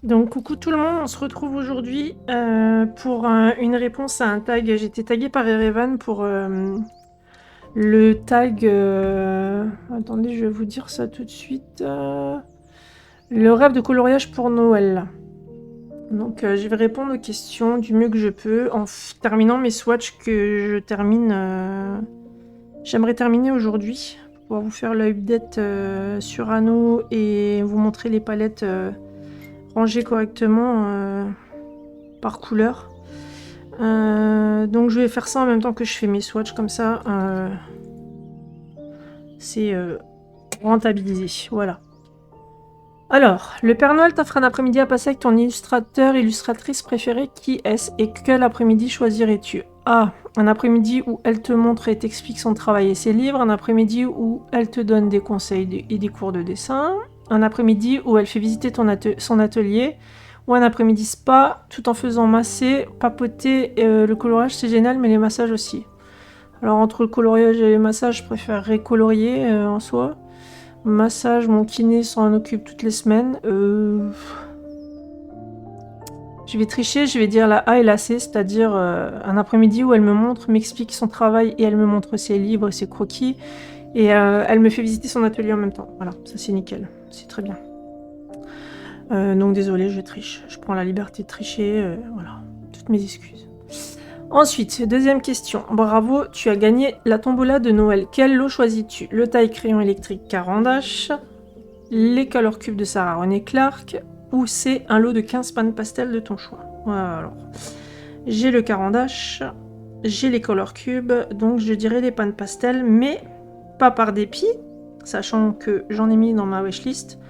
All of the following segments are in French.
Donc coucou tout le monde, on se retrouve aujourd'hui pour une réponse à un tag. J'ai été taguée par Erevan pour le tag... Attendez, je vais vous dire ça tout de suite. Le rêve de coloriage pour Noël. Donc je vais répondre aux questions du mieux que je peux en terminant mes swatchs que je termine... J'aimerais terminer aujourd'hui pour pouvoir vous faire l'update sur Anno et vous montrer les palettes rangées correctement par couleur. Donc je vais faire ça en même temps que je fais mes swatchs, comme ça c'est rentabilisé. Voilà. Alors, le Père Noël t'offre un après-midi à passer avec ton illustratrice préférée. Qui est-ce et quel après-midi choisirais-tu? A. Un après-midi où elle te montre et t'explique son travail et ses livres. Un après-midi où elle te donne des conseils et des cours de dessin. Un après-midi où elle fait visiter son atelier. Ou un après-midi spa, tout en faisant masser, papoter. Le coloriage, c'est génial, mais les massages aussi. Alors, entre le coloriage et les massages, je préférerais colorier en soi. Massage, mon kiné s'en occupe toutes les semaines. Je vais tricher, je vais dire la A et la C, c'est-à-dire un après-midi où elle me montre, m'explique son travail et elle me montre ses livres, ses croquis. Et elle me fait visiter son atelier en même temps. Voilà, ça c'est nickel, c'est très bien. Donc désolé, je triche. Je prends la liberté de tricher, voilà, toutes mes excuses. Ensuite, deuxième question. Bravo, tu as gagné la tombola de Noël. Quel lot choisis-tu? Le taille-crayon électrique Carandache, les Color Cubes de Sarah René Clark, ou c'est un lot de 15 pannes pastel de ton choix? Voilà, alors. J'ai le Carandache, j'ai les Color Cubes, donc je dirais les pannes pastel, mais pas par dépit, sachant que j'en ai mis dans ma wishlist.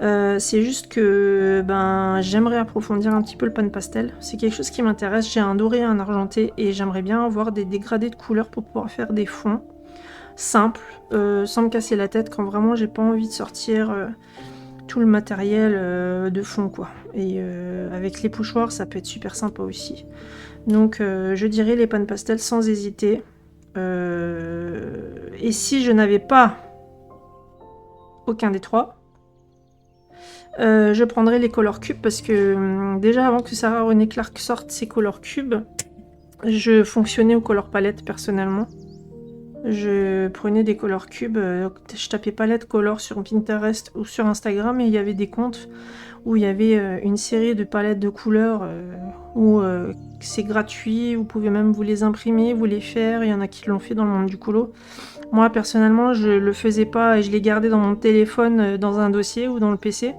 C'est juste que j'aimerais approfondir un petit peu le pan pastel. C'est quelque chose qui m'intéresse. J'ai un doré et un argenté et j'aimerais bien avoir des dégradés de couleurs pour pouvoir faire des fonds simples, sans me casser la tête quand vraiment j'ai pas envie de sortir tout le matériel de fond quoi. Et avec les pochoirs ça peut être super sympa aussi. Donc je dirais les pan pastel sans hésiter. Et si je n'avais pas aucun des trois, je prendrai les Color Cubes parce que déjà avant que Sarah René Clark sorte ses Color Cubes, je fonctionnais au Color Palette personnellement. Je prenais des Color Cubes, je tapais palette color sur Pinterest ou sur Instagram et il y avait des comptes où il y avait une série de palettes de couleurs où c'est gratuit, vous pouvez même vous les imprimer, vous les faire, il y en a qui l'ont fait dans le monde du colo. Moi personnellement je le faisais pas et je les gardais dans mon téléphone dans un dossier ou dans le PC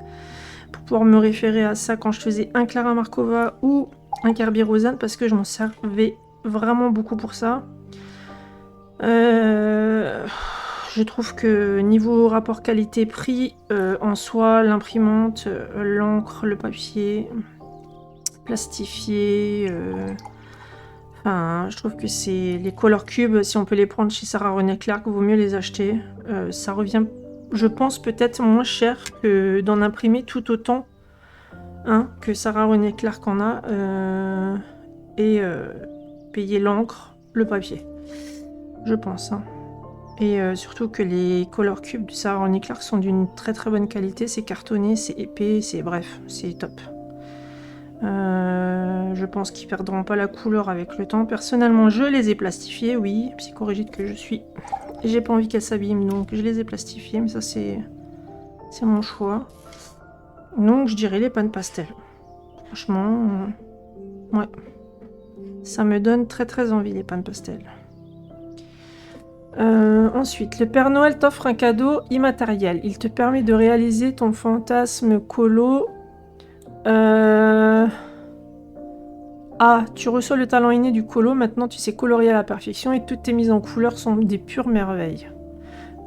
pour pouvoir me référer à ça quand je faisais un Clara Markova ou un Kirby Rosanne parce que je m'en servais vraiment beaucoup pour ça. Je trouve que niveau rapport qualité-prix, en soi, l'imprimante, l'encre, le papier, plastifié, enfin, je trouve que c'est les Color Cubes, si on peut les prendre chez Sarah René Clark, vaut mieux les acheter. Ça revient, je pense, peut-être moins cher que d'en imprimer tout autant que Sarah René Clark en a, et payer l'encre, le papier. Je pense. Et surtout que les Color Cubes de Sarah René Clark sont d'une très très bonne qualité. C'est cartonné, c'est épais, c'est bref, c'est top. Je pense qu'ils perdront pas la couleur avec le temps. Personnellement, je les ai plastifiés, oui, psychorigide que je suis. J'ai pas envie qu'elles s'abîment, donc je les ai plastifiés, mais ça c'est mon choix. Donc je dirais les pannes pastel. Franchement, ouais. Ça me donne très très envie les pannes pastel. Ensuite, le Père Noël t'offre un cadeau immatériel. Il te permet de réaliser ton fantasme colo. A. Tu reçois le talent inné du colo. Maintenant, tu sais colorier à la perfection et toutes tes mises en couleur sont des pures merveilles.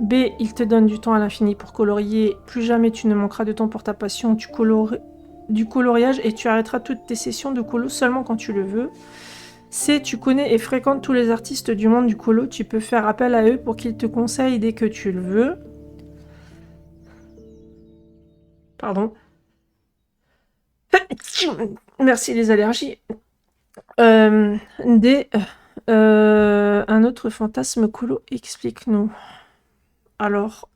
B. Il te donne du temps à l'infini pour colorier. Plus jamais tu ne manqueras de temps pour ta passion du coloriage et tu arrêteras toutes tes sessions de colo seulement quand tu le veux. C. Tu connais et fréquentes tous les artistes du monde du colo. Tu peux faire appel à eux pour qu'ils te conseillent dès que tu le veux. Pardon. Merci les allergies. D. Un autre fantasme colo, explique-nous. Alors,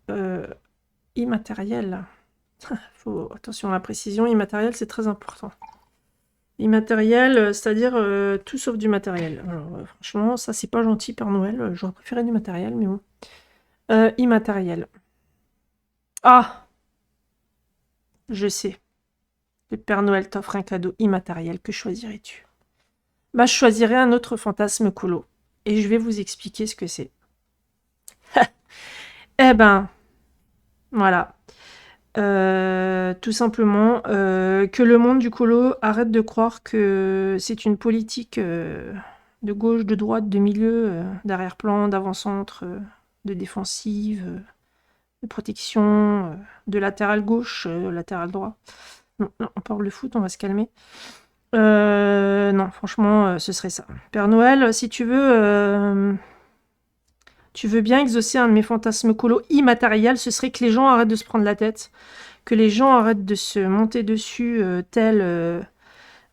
immatériel. Attention à la précision, immatériel, c'est très important. Immatériel, c'est-à-dire tout sauf du matériel. Alors, franchement, ça, c'est pas gentil, Père Noël. J'aurais préféré du matériel, mais bon. Immatériel. Ah! Je sais. Le Père Noël t'offre un cadeau immatériel. Que choisirais-tu? Bah, je choisirais un autre fantasme colo. Et je vais vous expliquer ce que c'est. Eh ben, voilà. Tout simplement, que le monde du colo arrête de croire que c'est une politique de gauche, de droite, de milieu, d'arrière-plan, d'avant-centre, de défensive, de protection, de latéral gauche, latéral droit. Non, non, on parle de foot, on va se calmer. Non, franchement, ce serait ça. Père Noël, si tu veux bien exaucer un de mes fantasmes colo immatériels, ce serait que les gens arrêtent de se prendre la tête, que les gens arrêtent de se monter dessus tel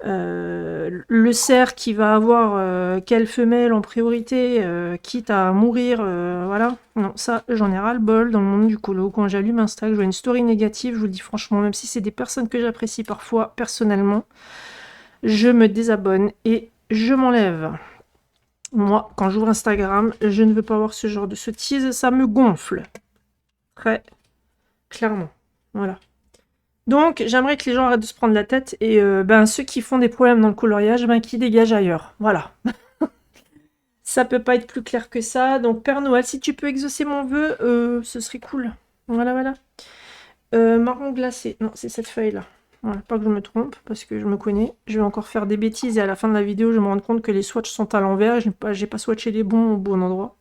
le cerf qui va avoir quelle femelle en priorité, quitte à mourir, voilà. Non, ça, j'en ai ras-le-bol dans le monde du colo. Quand j'allume Insta, que je vois une story négative, je vous le dis franchement, même si c'est des personnes que j'apprécie parfois personnellement, je me désabonne et je m'enlève. Moi, quand j'ouvre Instagram, je ne veux pas voir ce genre de sottise, ça me gonfle. Très clairement. Voilà. Donc, j'aimerais que les gens arrêtent de se prendre la tête et ceux qui font des problèmes dans le coloriage, qui dégagent ailleurs. Voilà. Ça peut pas être plus clair que ça. Donc, Père Noël, si tu peux exaucer mon vœu, ce serait cool. Voilà, voilà. Marron glacé. Non, c'est cette feuille-là. Voilà, pas que je me trompe, parce que je me connais. Je vais encore faire des bêtises et à la fin de la vidéo, je me rends compte que les swatchs sont à l'envers. J'ai pas swatché les bons au bon endroit.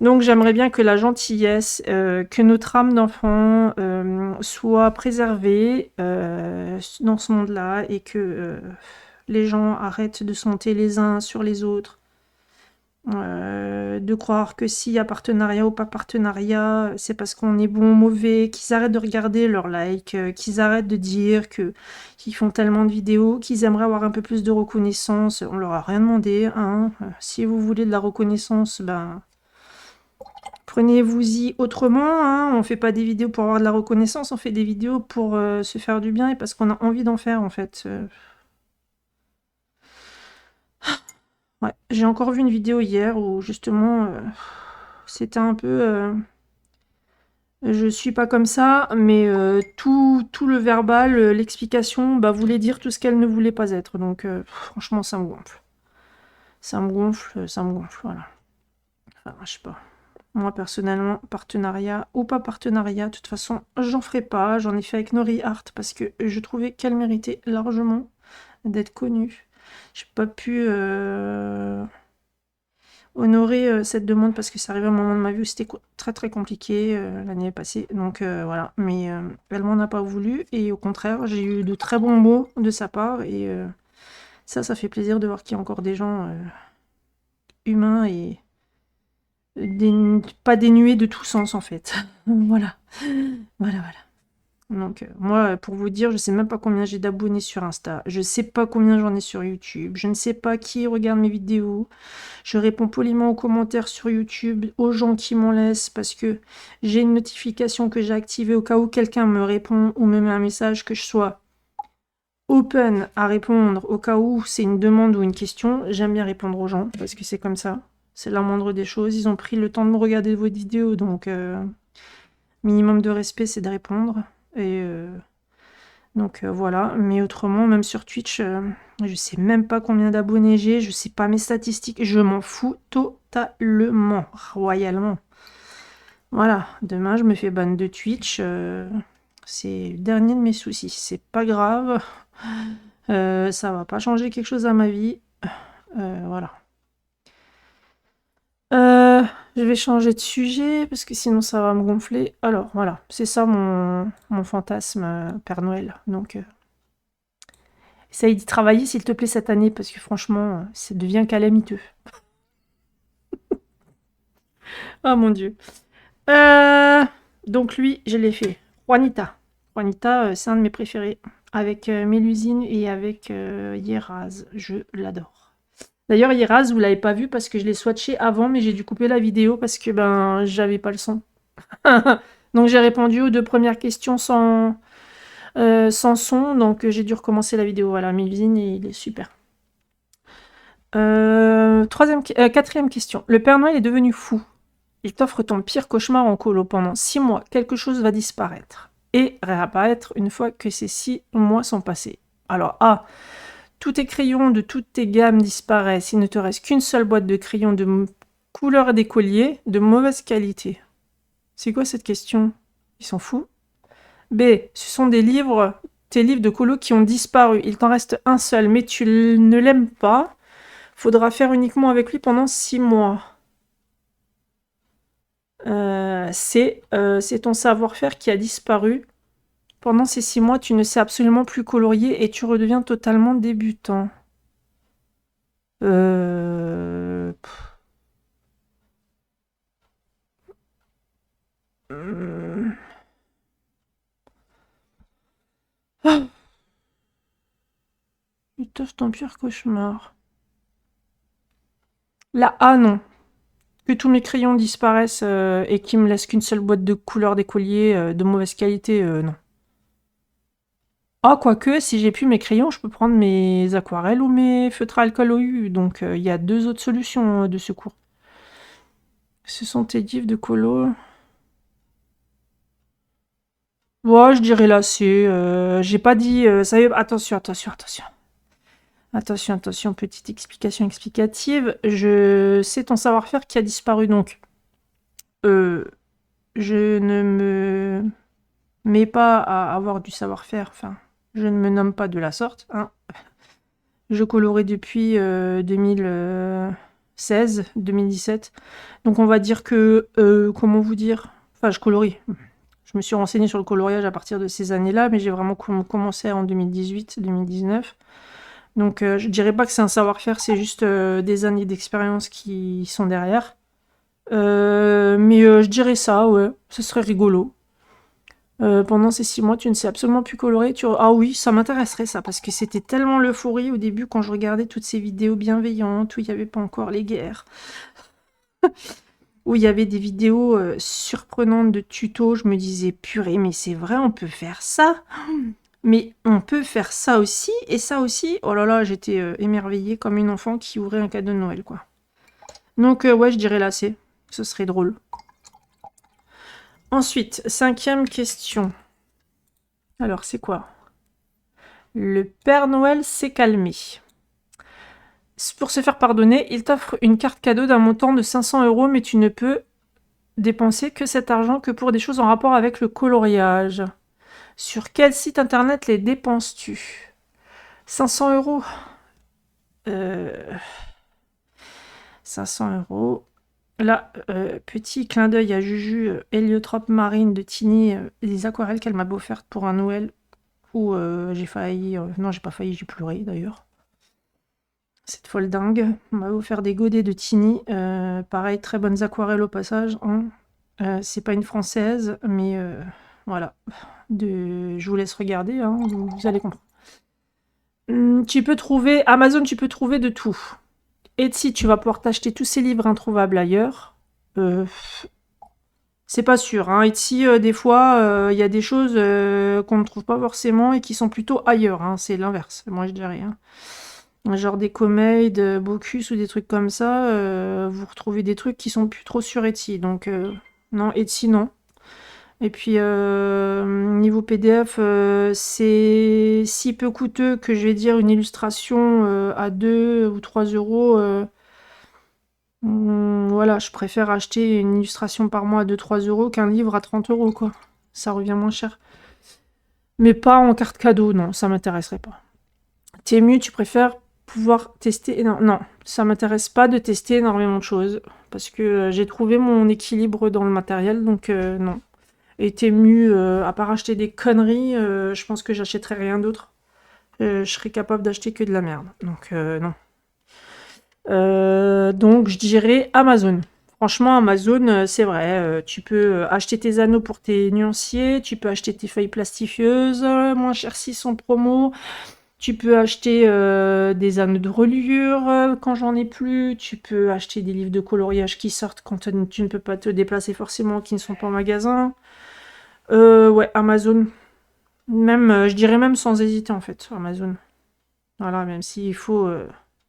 Donc j'aimerais bien que la gentillesse, que notre âme d'enfant soit préservée dans ce monde-là et que les gens arrêtent de se monter les uns sur les autres, de croire que s'il y a partenariat ou pas partenariat, c'est parce qu'on est bon ou mauvais, qu'ils arrêtent de regarder leurs likes, qu'ils arrêtent de dire qu'ils font tellement de vidéos, qu'ils aimeraient avoir un peu plus de reconnaissance. On leur a rien demandé, hein. Si vous voulez de la reconnaissance, prenez-vous-y autrement, hein. On fait pas des vidéos pour avoir de la reconnaissance, on fait des vidéos pour se faire du bien et parce qu'on a envie d'en faire en fait. Ouais, j'ai encore vu une vidéo hier où justement c'était un peu je suis pas comme ça, mais tout le verbal, l'explication, voulait dire tout ce qu'elle ne voulait pas être. Donc franchement, ça me gonfle. Ça me gonfle, voilà. Enfin, je sais pas. Moi, personnellement, partenariat ou pas partenariat, de toute façon, j'en ferai pas. J'en ai fait avec Nori Art parce que je trouvais qu'elle méritait largement d'être connue. J'ai pas pu honorer cette demande parce que ça arrivait à un moment de ma vie où c'était très très compliqué l'année passée. Donc voilà, mais elle m'en a pas voulu et au contraire, j'ai eu de très bons mots de sa part et ça fait plaisir de voir qu'il y a encore des gens humains et pas dénués de tout sens en fait. Voilà, voilà, voilà. Donc moi, pour vous dire, je sais même pas combien j'ai d'abonnés sur Insta, je sais pas combien j'en ai sur YouTube, je ne sais pas qui regarde mes vidéos, je réponds poliment aux commentaires sur YouTube, aux gens qui m'en laissent, parce que j'ai une notification que j'ai activée au cas où quelqu'un me répond ou me met un message, que je sois open à répondre au cas où c'est une demande ou une question. J'aime bien répondre aux gens, parce que c'est comme ça, c'est la moindre des choses, ils ont pris le temps de me regarder votre vidéo, donc minimum de respect, c'est de répondre. Et donc voilà, mais autrement, même sur Twitch, je sais même pas combien d'abonnés j'ai, je sais pas mes statistiques, je m'en fous totalement, royalement. Voilà, demain je me fais ban de Twitch, c'est le dernier de mes soucis, c'est pas grave, ça va pas changer quelque chose à ma vie, voilà. Je vais changer de sujet parce que sinon ça va me gonfler. Alors voilà, c'est ça mon fantasme Père Noël. Donc essaye d'y travailler s'il te plaît cette année parce que franchement ça devient calamiteux. Oh mon dieu. Donc lui, je l'ai fait. Juanita. Juanita, c'est un de mes préférés. Avec Mélusine et avec Yeraz. Je l'adore. D'ailleurs, Yeraz, vous l'avez pas vu parce que je l'ai swatché avant, mais j'ai dû couper la vidéo parce que j'avais pas le son. Donc j'ai répondu aux deux premières questions sans son, donc j'ai dû recommencer la vidéo. Voilà, Milvin, il est super. Quatrième question. Le Père Noël est devenu fou. Il t'offre ton pire cauchemar en colo pendant 6 mois. Quelque chose va disparaître et réapparaître une fois que ces 6 mois sont passés. Alors, A. Tous tes crayons de toutes tes gammes disparaissent. Il ne te reste qu'une seule boîte de crayons de couleur d'écolier de mauvaise qualité. C'est quoi cette question? Ils sont fous. B. Ce sont tes livres de colo qui ont disparu. Il t'en reste un seul, mais tu ne l'aimes pas. Faudra faire uniquement avec lui pendant 6 mois. C'est ton savoir-faire qui a disparu. Pendant ces 6 mois, tu ne sais absolument plus colorier et tu redeviens totalement débutant. Euh... Ah, il t'offre ton pire cauchemar. La A, non. Que tous mes crayons disparaissent et qu'il me laisse qu'une seule boîte de couleur d'écolier de mauvaise qualité, non. Ah, quoique, si j'ai plus mes crayons, je peux prendre mes aquarelles ou mes feutres à alcool au U. Donc, il y a 2 autres solutions de secours. Ce sont tes livres de colo. Ouais, je dirais là, c'est... j'ai pas dit... ça y est, attention. Attention, petite explication explicative. Je sais ton savoir-faire qui a disparu, donc... je ne me mets pas à avoir du savoir-faire, enfin, je ne me nomme pas de la sorte, hein. Je colorais depuis 2016, 2017. Donc on va dire que, comment vous dire? Enfin, je colorie. Je me suis renseignée sur le coloriage à partir de ces années-là, mais j'ai vraiment commencé en 2018, 2019. Donc je dirais pas que c'est un savoir-faire, c'est juste des années d'expérience qui sont derrière. Mais je dirais ça, ouais, ce serait rigolo. Pendant ces 6 mois, tu ne sais absolument plus colorer. Ah oui, ça m'intéresserait ça, parce que c'était tellement l'euphorie au début quand je regardais toutes ces vidéos bienveillantes où il n'y avait pas encore les guerres, où il y avait des vidéos surprenantes de tutos. Je me disais, purée, mais c'est vrai, on peut faire ça. Mais on peut faire ça aussi, et ça aussi. Oh là là, j'étais émerveillée comme une enfant qui ouvrait un cadeau de Noël, quoi. Donc ouais, je dirais là, ce serait drôle. Ensuite, 5e question. Alors, c'est quoi? Le Père Noël s'est calmé. Pour se faire pardonner, il t'offre une carte cadeau d'un montant de 500 €, mais tu ne peux dépenser que cet argent que pour des choses en rapport avec le coloriage. Sur quel site internet les dépenses-tu? 500 €. 500 €. Là, petit clin d'œil à Juju, héliotrope marine de Tini, les aquarelles qu'elle m'a offertes pour un Noël où j'ai failli... non, j'ai pas failli, j'ai pleuré d'ailleurs. Cette folle dingue. On m'a offert des godets de Tini. Pareil, très bonnes aquarelles au passage, hein. C'est pas une française, mais voilà. Je vous laisse regarder, hein, vous allez comprendre. Tu peux trouver... Amazon, tu peux trouver de tout. Etsy, tu vas pouvoir t'acheter tous ces livres introuvables ailleurs. C'est pas sûr, hein. Etsy, des fois, il y a des choses qu'on ne trouve pas forcément et qui sont plutôt ailleurs, hein. C'est l'inverse, moi je dirais, hein. Genre des Comaid, Bocuse ou des trucs comme ça, vous retrouvez des trucs qui sont plus trop sur Etsy. Donc non, Etsy non. Et puis niveau PDF, c'est si peu coûteux que je vais dire une illustration à 2 ou 3 euros. Voilà, je préfère acheter une illustration par mois à 2-3 euros qu'un livre à 30 € quoi. Ça revient moins cher. Mais pas en carte cadeau, non, ça m'intéresserait pas. Temu, tu préfères pouvoir tester... Non, ça m'intéresse pas de tester énormément de choses. Parce que j'ai trouvé mon équilibre dans le matériel, donc non. Et Temu, à part acheter des conneries, je pense que j'achèterais rien d'autre. Je serais capable d'acheter que de la merde. Donc non. Donc je dirais Amazon. Franchement, Amazon, c'est vrai, tu peux acheter tes anneaux pour tes nuanciers, tu peux acheter tes feuilles plastifieuses, moins cher s'ils sont promo. Tu peux acheter des anneaux de reliure quand j'en ai plus. Tu peux acheter des livres de coloriage qui sortent quand tu ne peux pas te déplacer forcément, qui ne sont pas en magasin. Ouais, Amazon. Même, je dirais même sans hésiter en fait, sur Amazon. Voilà, même s'il faut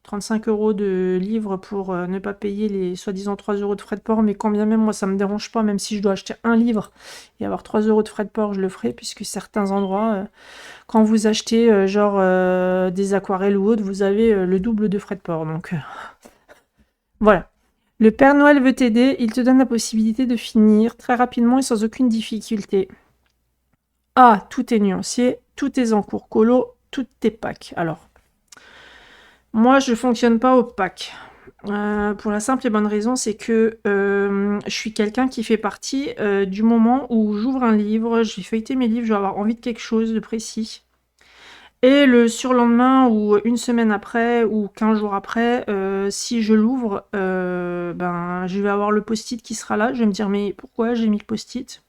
35 € de livres pour ne pas payer les soi-disant 3 € de frais de port, mais quand bien même moi ça me dérange pas, même si je dois acheter un livre et avoir 3 € de frais de port, je le ferai, puisque certains endroits, quand vous achetez genre des aquarelles ou autres, vous avez le double de frais de port. Donc voilà. Le Père Noël veut t'aider, il te donne la possibilité de finir très rapidement et sans aucune difficulté. Ah, tout est nuancier, tout est en cours colo, tout est pack. Alors, moi je fonctionne pas au pack. Pour la simple et bonne raison, c'est que je suis quelqu'un qui fait partie du moment où j'ouvre un livre, je vais feuilleter mes livres, je vais avoir envie de quelque chose de précis. Et le surlendemain ou une semaine après ou 15 jours après, si je l'ouvre, ben, je vais avoir le post-it qui sera là. Je vais me dire, mais pourquoi j'ai mis le post-it?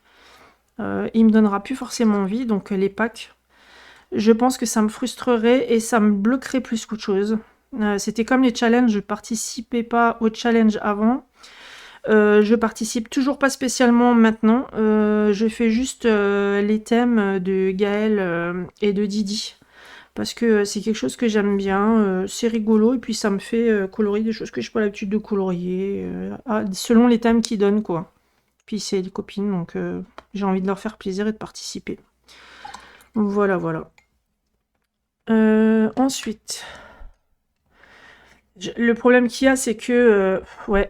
Il me donnera plus forcément envie, donc les packs. Je pense que ça me frustrerait et ça me bloquerait plus qu'autre chose. C'était comme les challenges, je participais pas aux challenges avant. Je participe toujours pas spécialement maintenant. Je fais juste les thèmes de Gaël et de Didi. Parce que c'est quelque chose que j'aime bien, c'est rigolo et puis ça me fait colorier des choses que j'ai pas l'habitude de colorier, selon les thèmes qu'ils donnent quoi. Puis c'est les copines donc j'ai envie de leur faire plaisir et de participer. Voilà, voilà. Ensuite, le problème qu'il y a, c'est que, ouais,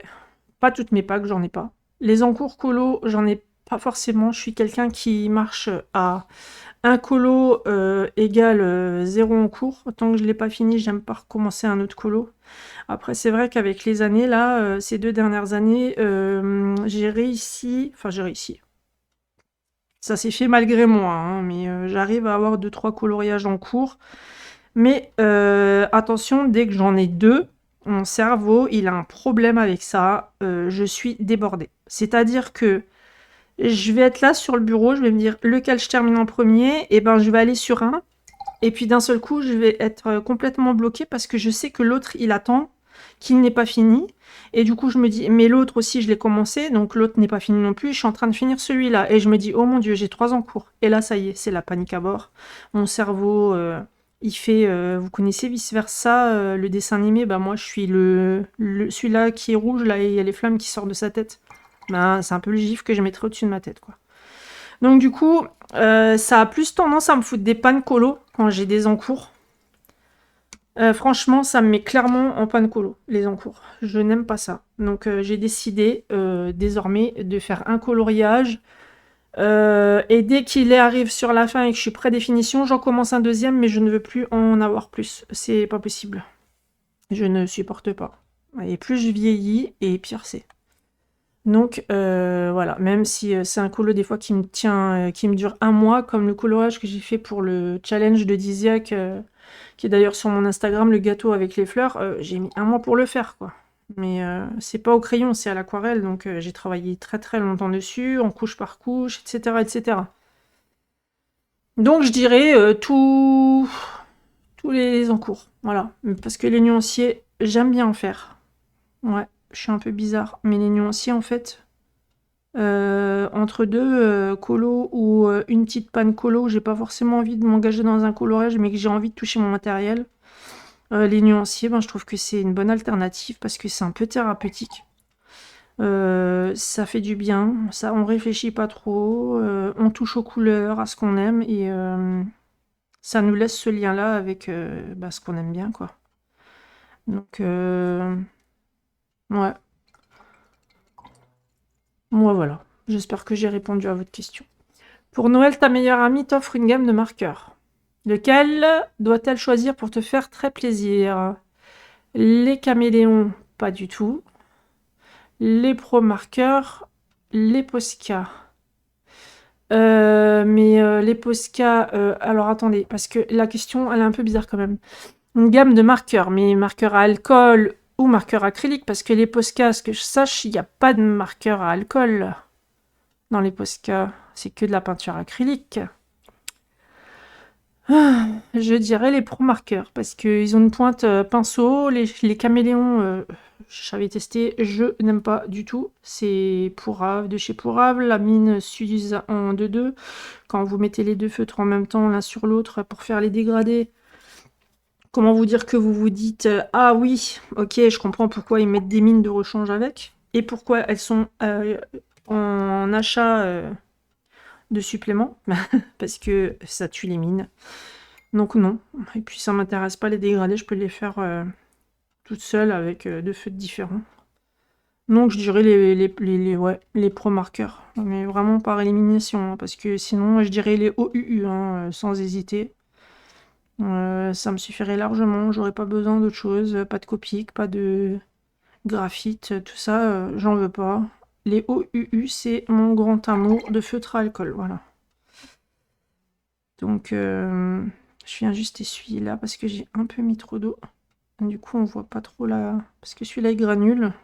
pas toutes mes packs, j'en ai pas. Les encours colo, j'en ai pas forcément. Je suis quelqu'un qui marche à un colo égale 0 en cours. Tant que je l'ai pas fini, j'aime pas recommencer un autre colo. Après, c'est vrai qu'avec les années, là, ces 2 dernières années, j'ai réussi. Enfin, j'ai réussi. Ça s'est fait malgré moi, hein, mais j'arrive à avoir 2-3 coloriages en cours. Mais attention, dès que j'en ai 2, mon cerveau, il a un problème avec ça. Je suis débordée. C'est-à-dire que je vais être là sur le bureau, je vais me dire lequel je termine en premier, et ben je vais aller sur un. Et puis d'un seul coup, je vais être complètement bloquée parce que je sais que l'autre, il attend, qu'il n'est pas fini. Et du coup, je me dis, mais l'autre aussi, je l'ai commencé, donc l'autre n'est pas fini non plus. Je suis en train de finir celui-là. Et je me dis, oh mon Dieu, j'ai 3 en cours. Et là, ça y est, c'est la panique à bord. Mon cerveau, il fait, vous connaissez vice-versa, le dessin animé, bah moi, je suis celui-là qui est rouge, là, et il y a les flammes qui sortent de sa tête. Ben, c'est un peu le gif que je mettrais au-dessus de ma tête, quoi. Donc du coup, ça a plus tendance à me foutre des pannes colo quand j'ai des encours. Franchement, ça me met clairement en panne colo, les encours. Je n'aime pas ça. Donc j'ai décidé désormais de faire un coloriage. Et dès qu'il arrive sur la fin et que je suis pré-définition, j'en commence un deuxième, mais je ne veux plus en avoir plus. C'est pas possible. Je ne supporte pas. Et plus je vieillis, et pire c'est. Donc voilà, même si c'est un colo des fois qui me tient, qui me dure un mois, comme le colorage que j'ai fait pour le challenge de Disiac, qui est d'ailleurs sur mon Instagram, le gâteau avec les fleurs, j'ai mis un mois pour le faire, quoi. Mais c'est pas au crayon, c'est à l'aquarelle, donc j'ai travaillé très très longtemps dessus, en couche par couche, etc. etc. Donc je dirais tous les encours, voilà. Parce que les nuanciers, j'aime bien en faire. Ouais, je suis un peu bizarre, mais les nuanciers, en fait, entre deux colos ou une petite panne colo où j'ai pas forcément envie de m'engager dans un coloriage mais que j'ai envie de toucher mon matériel, les nuanciers, ben, je trouve que c'est une bonne alternative parce que c'est un peu thérapeutique. Ça fait du bien, ça, on réfléchit pas trop, on touche aux couleurs, à ce qu'on aime et ça nous laisse ce lien-là avec bah, ce qu'on aime bien, quoi. Donc, ouais, moi voilà. J'espère que j'ai répondu à votre question. Pour Noël, ta meilleure amie t'offre une gamme de marqueurs. Lequel doit-elle choisir pour te faire très plaisir? Les caméléons, pas du tout. Les pro marqueurs, les Posca. Mais les Posca, alors attendez, parce que la question, elle est un peu bizarre quand même. Une gamme de marqueurs, mais marqueurs à alcool ou marqueurs acryliques, parce que les Posca, ce que je sache, il n'y a pas de marqueur à alcool dans les Posca. C'est que de la peinture acrylique. Je dirais les pro marqueurs parce qu'ils ont une pointe pinceau. Les caméléons, j'avais testé, je n'aime pas du tout. C'est Pourave de chez Pourave. La mine s'use en 2-2. Quand vous mettez les deux feutres en même temps l'un sur l'autre pour faire les dégradés. Comment vous dire que vous vous dites ah oui, ok, je comprends pourquoi ils mettent des mines de rechange avec et pourquoi elles sont en achat de suppléments parce que ça tue les mines. Donc non. Et puis ça m'intéresse pas les dégradés, je peux les faire toute seule avec deux feutres différents. Donc je dirais ouais, les pro marqueurs, mais vraiment par élimination, hein, parce que sinon je dirais les OUU, hein, sans hésiter. Ça me suffirait largement, j'aurais pas besoin d'autre chose, pas de Copic, pas de graphite, tout ça, j'en veux pas. Les OUU, c'est mon grand amour de feutre à alcool, voilà. Donc je viens juste essuyer là parce que j'ai un peu mis trop d'eau. Du coup on voit pas trop là, parce que celui-là il granule.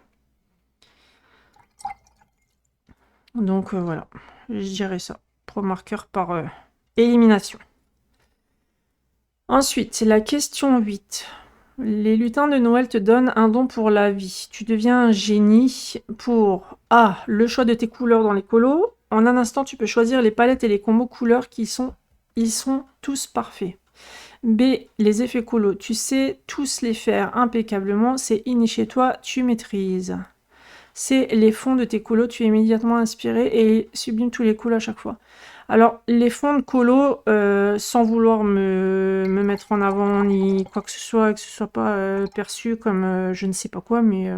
Donc voilà, je dirais ça. Pro marqueur par élimination. Ensuite, c'est la question 8. Les lutins de Noël te donnent un don pour la vie. Tu deviens un génie pour A. Le choix de tes couleurs dans les colos. En un instant, tu peux choisir les palettes et les combos couleurs ils sont tous parfaits. B. Les effets colos. Tu sais tous les faire impeccablement. C'est inné chez toi, tu maîtrises. C. Les fonds de tes colos. Tu es immédiatement inspiré et sublimes tous les coups à chaque fois. Alors, les fonds de colo, sans vouloir me mettre en avant ni quoi que ce soit pas perçu comme je ne sais pas quoi, mais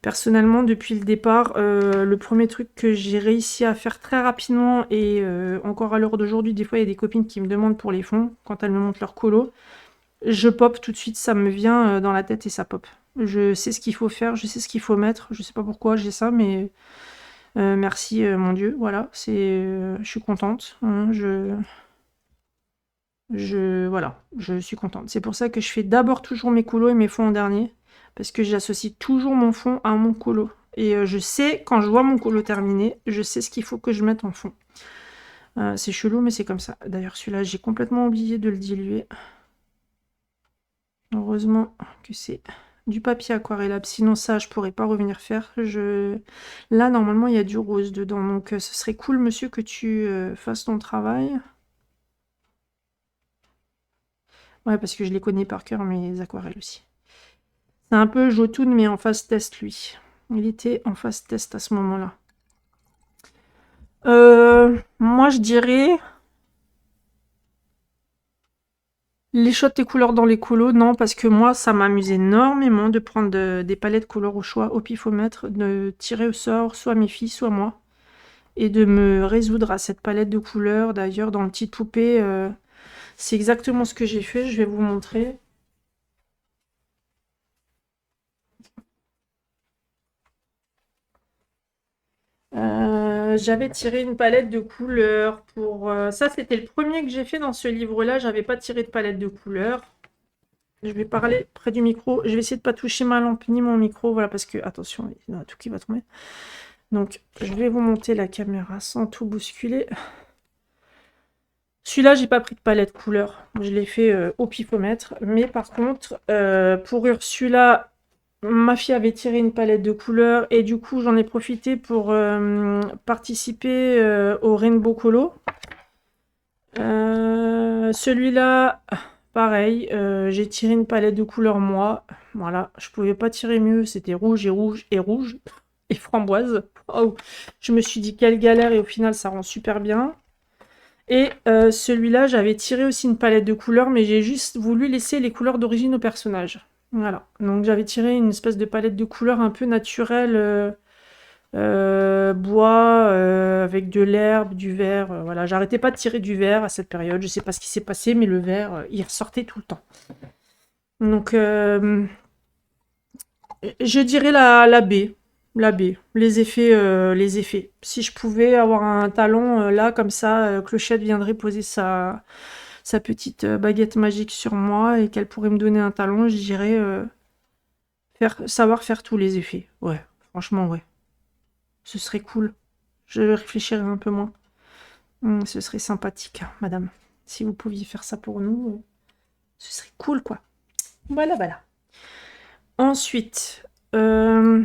personnellement, depuis le départ, le premier truc que j'ai réussi à faire très rapidement, et encore à l'heure d'aujourd'hui, des fois, il y a des copines qui me demandent pour les fonds, quand elles me montrent leur colo, je pop tout de suite, ça me vient dans la tête et ça pop. Je sais ce qu'il faut faire, je sais ce qu'il faut mettre, je sais pas pourquoi j'ai ça, mais... merci mon Dieu, voilà, je suis contente, hein, voilà, je suis contente. C'est pour ça que je fais d'abord toujours mes colos et mes fonds en dernier, parce que j'associe toujours mon fond à mon colo. Et je sais, quand je vois mon colo terminé, je sais ce qu'il faut que je mette en fond. C'est chelou, mais c'est comme ça. D'ailleurs, celui-là, j'ai complètement oublié de le diluer. Heureusement que c'est du papier aquarellable, sinon ça je pourrais pas revenir faire. Là normalement il y a du rose dedans, donc ce serait cool monsieur que tu fasses ton travail. Ouais, parce que je les connais par cœur mes aquarelles aussi. C'est un peu Jotun mais en phase test lui. Il était en phase test à ce moment-là. Moi je dirais... Les choix de tes couleurs dans les colos, non, parce que moi, ça m'amuse énormément de prendre des palettes couleurs au choix, au pifomètre, de tirer au sort, soit mes filles, soit moi, et de me résoudre à cette palette de couleurs. D'ailleurs, dans le petite poupée, c'est exactement ce que j'ai fait, je vais vous montrer. J'avais tiré une palette de couleurs pour... ça, c'était le premier que j'ai fait dans ce livre-là, j'avais pas tiré de palette de couleurs. Je vais parler près du micro. Je vais essayer de pas toucher ma lampe ni mon micro. Voilà, parce que, attention, il y a tout qui va tomber. Donc, je vais vous monter la caméra sans tout bousculer. Celui-là, j'ai pas pris de palette couleur. Je l'ai fait au pifomètre. Mais par contre, pour Ursula, ma fille avait tiré une palette de couleurs. Et du coup, j'en ai profité pour participer au Rainbow Colo. Celui-là... Pareil, j'ai tiré une palette de couleurs moi. Voilà, je pouvais pas tirer mieux. C'était rouge et rouge et rouge et framboise. Oh, je me suis dit quelle galère et au final ça rend super bien. Et celui-là, j'avais tiré aussi une palette de couleurs, mais j'ai juste voulu laisser les couleurs d'origine au personnage. Voilà, donc j'avais tiré une espèce de palette de couleurs un peu naturelle. Bois avec de l'herbe, du verre. Voilà, j'arrêtais pas de tirer du verre à cette période. Je sais pas ce qui s'est passé, mais le verre, il ressortait tout le temps. Donc, je dirais la B. La B. Les effets, les effets. Si je pouvais avoir un talon là, comme ça, Clochette viendrait poser sa petite baguette magique sur moi et qu'elle pourrait me donner un talon, je dirais savoir faire tous les effets. Ouais, franchement, ouais. Ce serait cool. Je réfléchirais un peu moins. Ce serait sympathique, madame. Si vous pouviez faire ça pour nous, ce serait cool, quoi. Voilà, voilà. Ensuite, la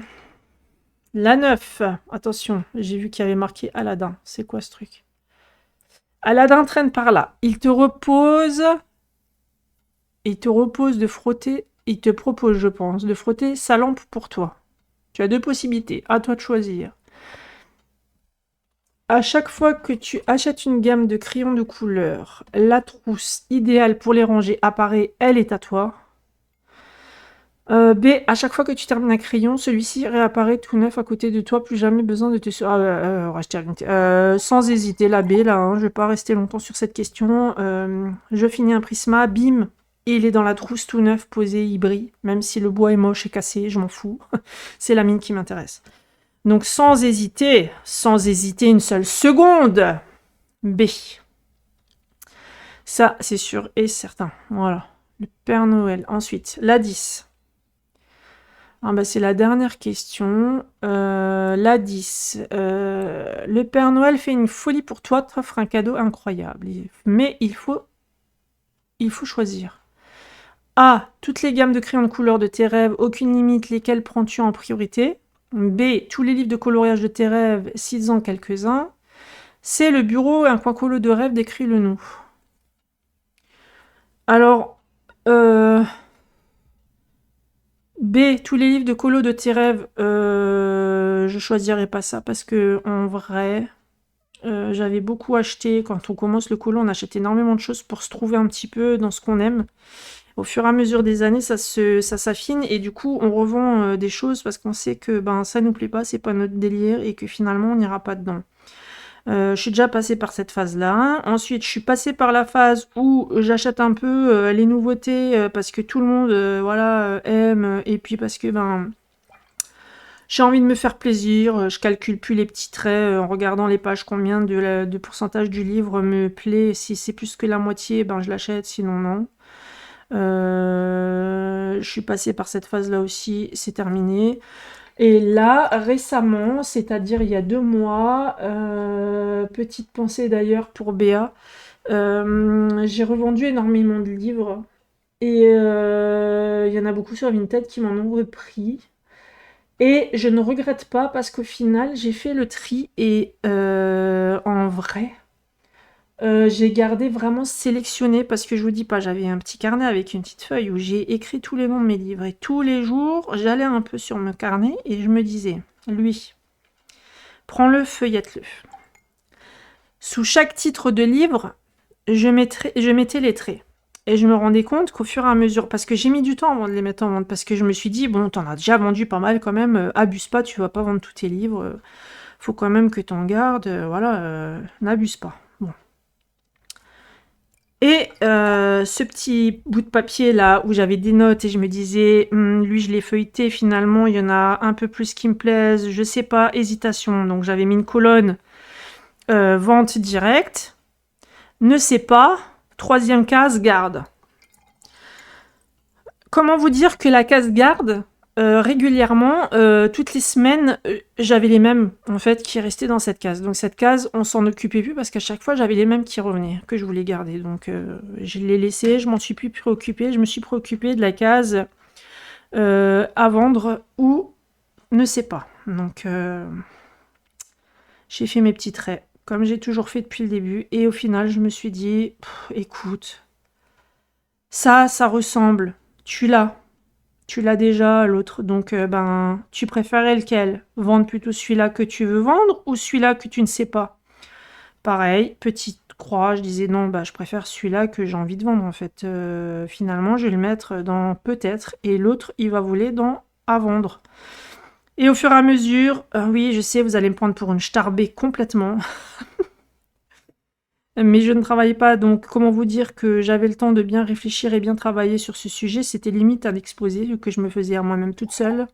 9. Attention, j'ai vu qu'il y avait marqué Aladdin. C'est quoi ce truc? Aladdin traîne par là. Il te repose de frotter. Il te propose, je pense, de frotter sa lampe pour toi. Tu as 2 possibilités. À toi de choisir. À chaque fois que tu achètes une gamme de crayons de couleur, la trousse idéale pour les ranger apparaît, elle est à toi. B. À chaque fois que tu termines un crayon, celui-ci réapparaît tout neuf à côté de toi, plus jamais besoin de te racheter sans hésiter, la B, là, hein, je vais pas rester longtemps sur cette question. Je finis un prisma, bim, et il est dans la trousse tout neuf, posé, il brille, même si le bois est moche et cassé, je m'en fous. C'est la mine qui m'intéresse. Donc sans hésiter une seule seconde, B. Ça, c'est sûr et certain. Voilà. Le Père Noël. Ensuite, la 10. Ah bah c'est la dernière question. La 10. Le Père Noël fait une folie pour toi, t'offre un cadeau incroyable. Mais il faut choisir. A. Toutes les gammes de crayons de couleur de tes rêves, aucune limite, lesquels prends-tu en priorité? B. Tous les livres de coloriage de tes rêves, cites-en quelques-uns. C. Le bureau, un coin colo de rêve, décris-le nous. Alors, B. Tous les livres de colo de tes rêves, je choisirais pas ça parce que en vrai, j'avais beaucoup acheté. Quand on commence le colo, on achète énormément de choses pour se trouver un petit peu dans ce qu'on aime. Au fur et à mesure des années, ça s'affine et du coup, on revend des choses parce qu'on sait que ben ça nous plaît pas, c'est pas notre délire et que finalement on n'ira pas dedans. Je suis déjà passée par cette phase-là. Ensuite, je suis passée par la phase où j'achète un peu les nouveautés parce que tout le monde voilà, aime et puis parce que ben j'ai envie de me faire plaisir. Je calcule plus les petits traits en regardant les pages combien de pourcentage du livre me plaît. Si c'est plus que la moitié, ben je l'achète, sinon non. Je suis passée par cette phase-là aussi, c'est terminé. Et là, récemment, c'est-à-dire il y a 2 mois, petite pensée d'ailleurs pour Béa, j'ai revendu énormément de livres et il y en a beaucoup sur Vinted qui m'en ont repris. Et je ne regrette pas parce qu'au final, j'ai fait le tri et en vrai, j'ai gardé vraiment sélectionné parce que je vous dis pas, j'avais un petit carnet avec une petite feuille où j'ai écrit tous les noms de mes livres et tous les jours, j'allais un peu sur mon carnet et je me disais, lui, prends-le, feuillette-le. Sous chaque titre de livre, je mettais les traits. Et je me rendais compte qu'au fur et à mesure, parce que j'ai mis du temps avant de les mettre en vente, parce que je me suis dit, bon, t'en as déjà vendu pas mal quand même, abuse pas, tu vas pas vendre tous tes livres, faut quand même que t'en gardes, voilà, n'abuse pas. Bon. Et ce petit bout de papier là où j'avais des notes et je me disais, lui je l'ai feuilleté, finalement il y en a un peu plus qui me plaisent, je sais pas, hésitation. Donc j'avais mis une colonne vente directe, ne sais pas, 3e case garde. Comment vous dire que la case garde, régulièrement, toutes les semaines, j'avais les mêmes en fait qui restaient dans cette case. Donc cette case, on s'en occupait plus parce qu'à chaque fois j'avais les mêmes qui revenaient, que je voulais garder. Donc je l'ai laissé, je m'en suis plus préoccupée. Je me suis préoccupée de la case à vendre ou ne sais pas. Donc j'ai fait mes petits traits, comme j'ai toujours fait depuis le début. Et au final, je me suis dit, écoute, ça ressemble, tu l'as. Tu l'as déjà, l'autre, donc ben, tu préférais lequel? Vendre plutôt celui-là que tu veux vendre ou celui-là que tu ne sais pas? Pareil, petite croix, je disais non, bah, je préfère celui-là que j'ai envie de vendre en fait. Finalement, je vais le mettre dans peut-être et l'autre, il va voler dans à vendre. Et au fur et à mesure, oui, je sais, vous allez me prendre pour une starbée complètement. Mais je ne travaillais pas, donc comment vous dire que j'avais le temps de bien réfléchir et bien travailler sur ce sujet, c'était limite un exposé que je me faisais à moi-même toute seule.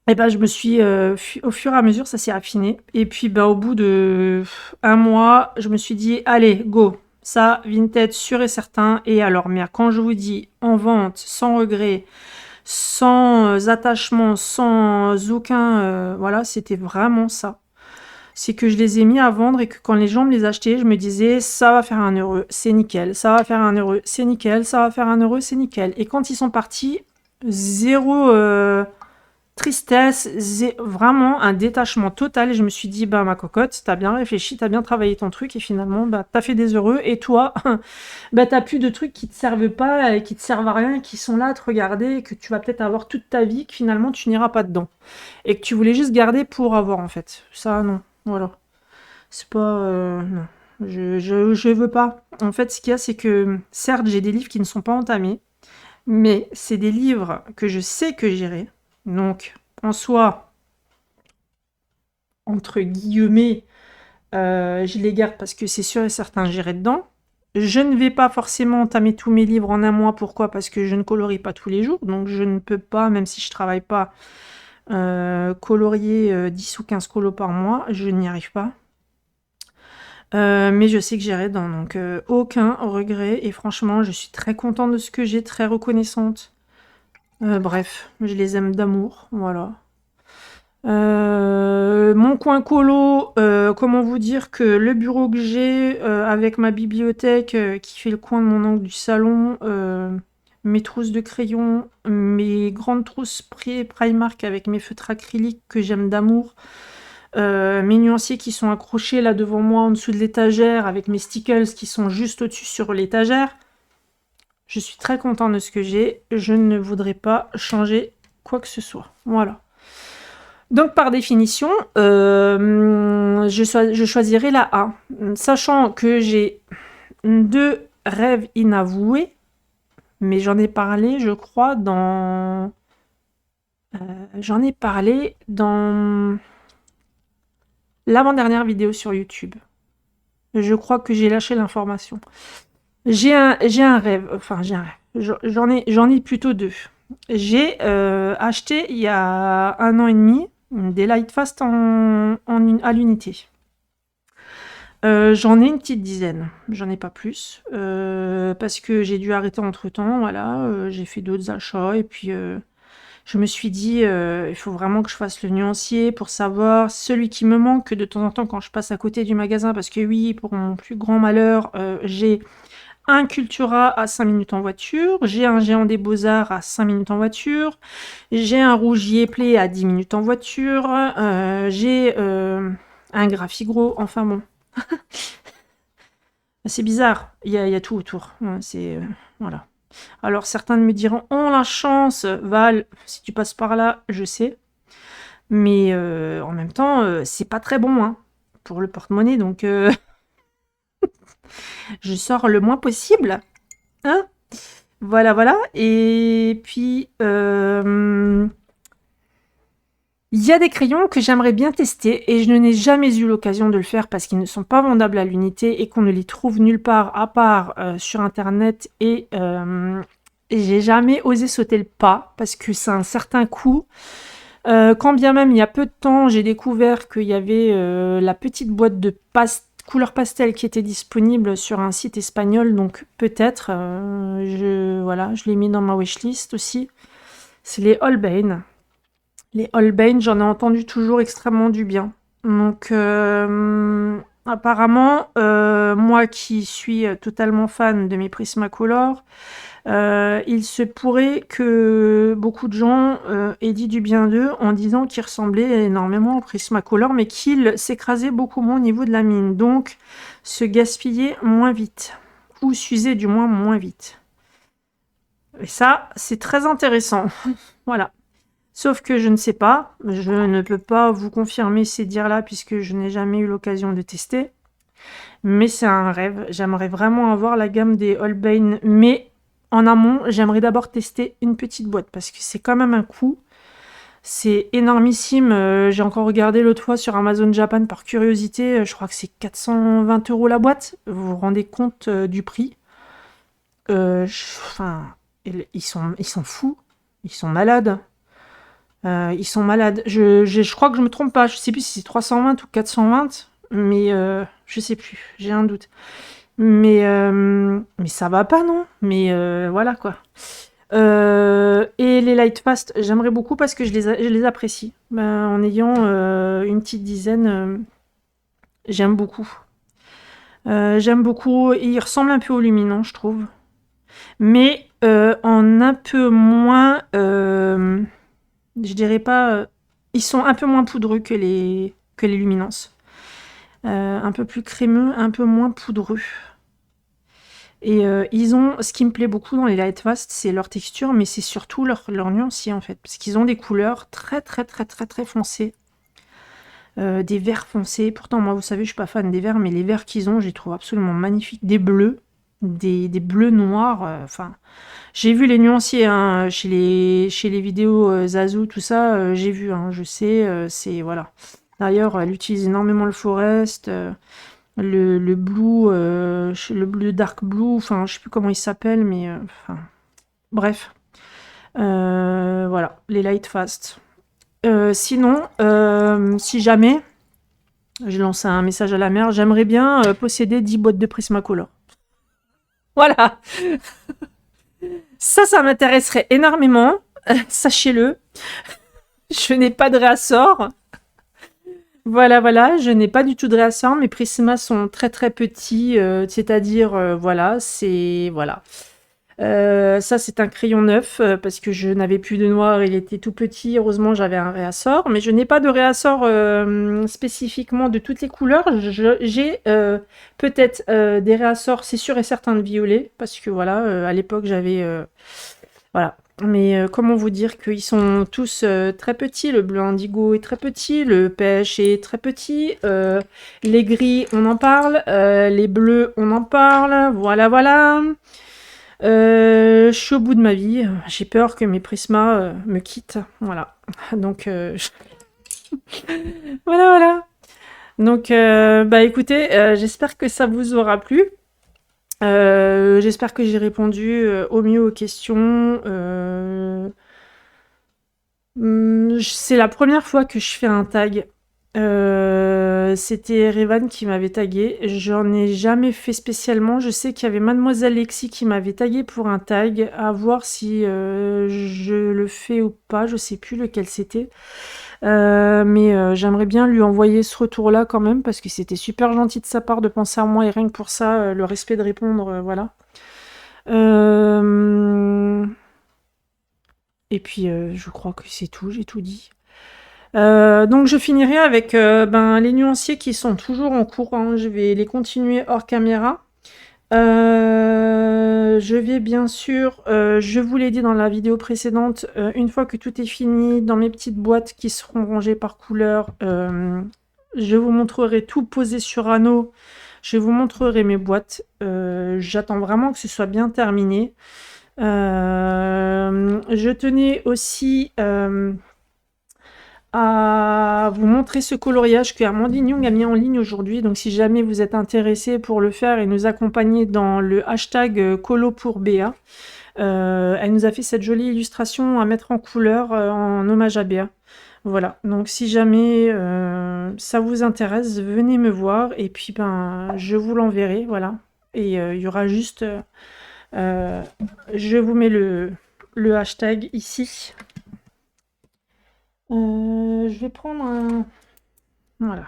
Et ben je me suis, au fur et à mesure, ça s'est affiné. Et puis bah, au bout de 1 mois, je me suis dit, allez, go, ça, Vinted, sûr et certain. Et alors, mais quand je vous dis en vente, sans regret, sans attachement, sans aucun, voilà, c'était vraiment ça. c'est que je les ai mis à vendre et que quand les gens me les achetaient, je me disais ça va faire 1 €, c'est nickel, ça va faire 1 €, c'est nickel, ça va faire 1 €, c'est nickel. Et quand ils sont partis, zéro tristesse, vraiment un détachement total. Et je me suis dit, bah ma cocotte, t'as bien réfléchi, t'as bien travaillé ton truc et finalement, bah t'as fait des heureux. Et toi, bah t'as plus de trucs qui te servent pas, et qui te servent à rien, et qui sont là à te regarder, et que tu vas peut-être avoir toute ta vie, que finalement tu n'iras pas dedans. Et que tu voulais juste garder pour avoir en fait. Ça, non. Voilà. C'est pas... non. Je veux pas. En fait, ce qu'il y a, c'est que certes, j'ai des livres qui ne sont pas entamés, mais c'est des livres que je sais que j'irai. Donc, en soi, entre guillemets, je les garde parce que c'est sûr et certain, j'irai dedans. Je ne vais pas forcément entamer tous mes livres en un mois. Pourquoi? Parce que je ne colorie pas tous les jours. Donc, je ne peux pas, même si je travaille pas, colorier 10 ou 15 colos par mois. Je n'y arrive pas. Mais je sais que j'irai dedans. Donc, aucun regret. Et franchement, je suis très contente de ce que j'ai, très reconnaissante. Bref, je les aime d'amour. Voilà. Mon coin colo, comment vous dire que le bureau que j'ai avec ma bibliothèque qui fait le coin de mon angle du salon, mes trousses de crayon, mes grandes trousses Primark avec mes feutres acryliques que j'aime d'amour, mes nuanciers qui sont accrochés là devant moi en dessous de l'étagère avec mes stickers qui sont juste au-dessus sur l'étagère. Je suis très contente de ce que j'ai. Je ne voudrais pas changer quoi que ce soit. Voilà. Donc, par définition, je choisirai la A, sachant que j'ai 2 rêves inavoués, mais j'en ai parlé, je crois, j'en ai parlé dans l'avant-dernière vidéo sur YouTube. Je crois que j'ai lâché l'information. J'ai un rêve, enfin j'ai un rêve, j'en ai plutôt 2. J'ai acheté il y a 1 an et demi des Lightfast à l'unité. J'en ai une petite dizaine, j'en ai pas plus, parce que j'ai dû arrêter entre-temps, voilà, j'ai fait d'autres achats et puis je me suis dit, il faut vraiment que je fasse le nuancier pour savoir celui qui me manque de temps en temps quand je passe à côté du magasin, parce que oui, pour mon plus grand malheur, j'ai un Cultura à 5 minutes en voiture, j'ai un Géant des Beaux-Arts à 5 minutes en voiture, j'ai un Rougier Play à 10 minutes en voiture, j'ai un Graphigro, enfin bon. C'est bizarre, il y a tout autour. Ouais, voilà. Alors certains me diront, oh la chance, Val, si tu passes par là, je sais. Mais en même temps, c'est pas très bon hein, pour le porte-monnaie, donc je sors le moins possible. Hein? Voilà, voilà. Et puis, il y a des crayons que j'aimerais bien tester et je n'ai jamais eu l'occasion de le faire parce qu'ils ne sont pas vendables à l'unité et qu'on ne les trouve nulle part à part sur internet et j'ai jamais osé sauter le pas parce que c'est un certain coût. Quand bien même il y a peu de temps j'ai découvert qu'il y avait la petite boîte de couleur pastel qui était disponible sur un site espagnol, donc peut-être, voilà, je l'ai mis dans ma wishlist aussi. C'est les Holbein. Les Holbein, j'en ai entendu toujours extrêmement du bien. Donc, apparemment, moi qui suis totalement fan de mes Prismacolor, il se pourrait que beaucoup de gens aient dit du bien d'eux en disant qu'ils ressemblaient énormément au Prismacolor, mais qu'ils s'écrasaient beaucoup moins au niveau de la mine. Donc, se gaspillaient moins vite. Ou s'usaient du moins vite. Et ça, c'est très intéressant. Voilà. Sauf que je ne sais pas, je ne peux pas vous confirmer ces dires-là puisque je n'ai jamais eu l'occasion de tester. Mais c'est un rêve, j'aimerais vraiment avoir la gamme des Holbein, mais en amont, j'aimerais d'abord tester une petite boîte parce que c'est quand même un coût. C'est énormissime, j'ai encore regardé l'autre fois sur Amazon Japan par curiosité, je crois que c'est 420 € la boîte. Vous vous rendez compte du prix? Enfin, ils sont fous, ils sont malades. Ils sont malades. Je crois que je me trompe pas. Je sais plus si c'est 320 ou 420, mais je sais plus. J'ai un doute. Mais ça va pas, non? Mais voilà quoi. Et les Lightfast, j'aimerais beaucoup parce que je les apprécie. Ben, en ayant une petite dizaine, J'aime beaucoup. J'aime beaucoup. Il ressemble un peu au luminant, je trouve. Mais en un peu moins... je dirais pas... ils sont un peu moins poudreux que les luminances. Un peu plus crémeux, un peu moins poudreux. Et ils ont... Ce qui me plaît beaucoup dans les Lightfast, c'est leur texture, mais c'est surtout leur nuancier, en fait. Parce qu'ils ont des couleurs très, très, très, très, très foncées. Des verts foncés. Pourtant, moi, vous savez, je suis pas fan des verts, mais les verts qu'ils ont, je les trouve absolument magnifiques. Des bleus, des bleus noirs. Enfin, j'ai vu les nuanciers hein, chez les vidéos Zazu, tout ça. J'ai vu, hein, je sais, c'est voilà. D'ailleurs, elle utilise énormément le forest, le blue, le bleu dark blue. Enfin, je sais plus comment il s'appelle, mais enfin, bref. Voilà, les light fast. Sinon, si jamais je lance un message à la mère, j'aimerais bien posséder 10 boîtes de Prismacolor. Voilà, ça m'intéresserait énormément, sachez-le. Je n'ai pas de réassort. Voilà, voilà, je n'ai pas du tout de réassort. Mes Prismas sont très très petits, c'est-à-dire, voilà, c'est... Voilà. Ça, c'est un crayon neuf parce que je n'avais plus de noir, il était tout petit. Heureusement, j'avais un réassort, mais je n'ai pas de réassort spécifiquement de toutes les couleurs. J'ai peut-être des réassorts, c'est sûr et certain, de violet parce que voilà, à l'époque, j'avais. Voilà. Mais comment vous dire qu'ils sont tous très petits. Le bleu indigo est très petit, le pêche est très petit, les gris, on en parle, les bleus, on en parle. Voilà, voilà. Je suis au bout de ma vie. J'ai peur que mes prismas me quittent. Voilà. Donc, voilà, voilà. Donc, bah écoutez, j'espère que ça vous aura plu. J'espère que j'ai répondu au mieux aux questions. C'est la première fois que je fais un tag. C'était Revan qui m'avait tagué. J'en ai jamais fait spécialement. Je sais qu'il y avait Mademoiselle Lexi qui m'avait tagué pour un tag. À voir si je le fais ou pas. Je sais plus lequel c'était. Mais j'aimerais bien lui envoyer ce retour-là quand même parce que c'était super gentil de sa part de penser à moi et rien que pour ça, le respect de répondre, voilà. Et puis je crois que c'est tout, j'ai tout dit. Donc je finirai avec les nuanciers qui sont toujours en cours, hein. Je vais les continuer hors caméra. Je vais bien sûr, je vous l'ai dit dans la vidéo précédente, une fois que tout est fini, dans mes petites boîtes qui seront rangées par couleur, je vous montrerai tout posé sur anneau. Je vous montrerai mes boîtes. J'attends vraiment que ce soit bien terminé. Je tenais aussi à vous montrer ce coloriage que Amandine Young a mis en ligne aujourd'hui. Donc si jamais vous êtes intéressé pour le faire et nous accompagner dans le hashtag colo pour Béa, elle nous a fait cette jolie illustration à mettre en couleur en hommage à Béa. Voilà, donc si jamais ça vous intéresse, venez me voir et puis je vous l'enverrai, voilà. Et il y aura juste... je vous mets le hashtag ici. Je vais prendre un... Voilà.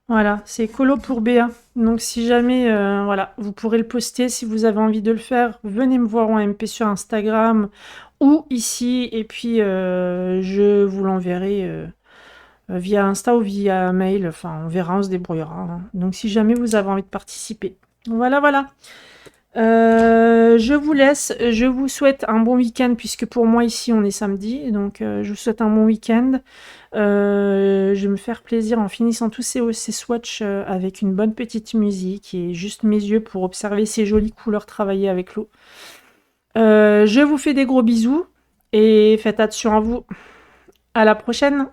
Voilà, c'est colo pour Béa. Donc si jamais, voilà, vous pourrez le poster si vous avez envie de le faire. Venez me voir en MP sur Instagram ou ici. Et puis, je vous l'enverrai via Insta ou via mail. Enfin, on verra, on se débrouillera, hein. Donc si jamais vous avez envie de participer. Voilà, voilà. Je vous laisse, je vous souhaite un bon week-end puisque pour moi ici on est samedi, donc je vous souhaite un bon week-end. Je vais me faire plaisir en finissant tous ces swatchs avec une bonne petite musique et juste mes yeux pour observer ces jolies couleurs travaillées avec l'eau. Je vous fais des gros bisous et faites attention à vous. À la prochaine!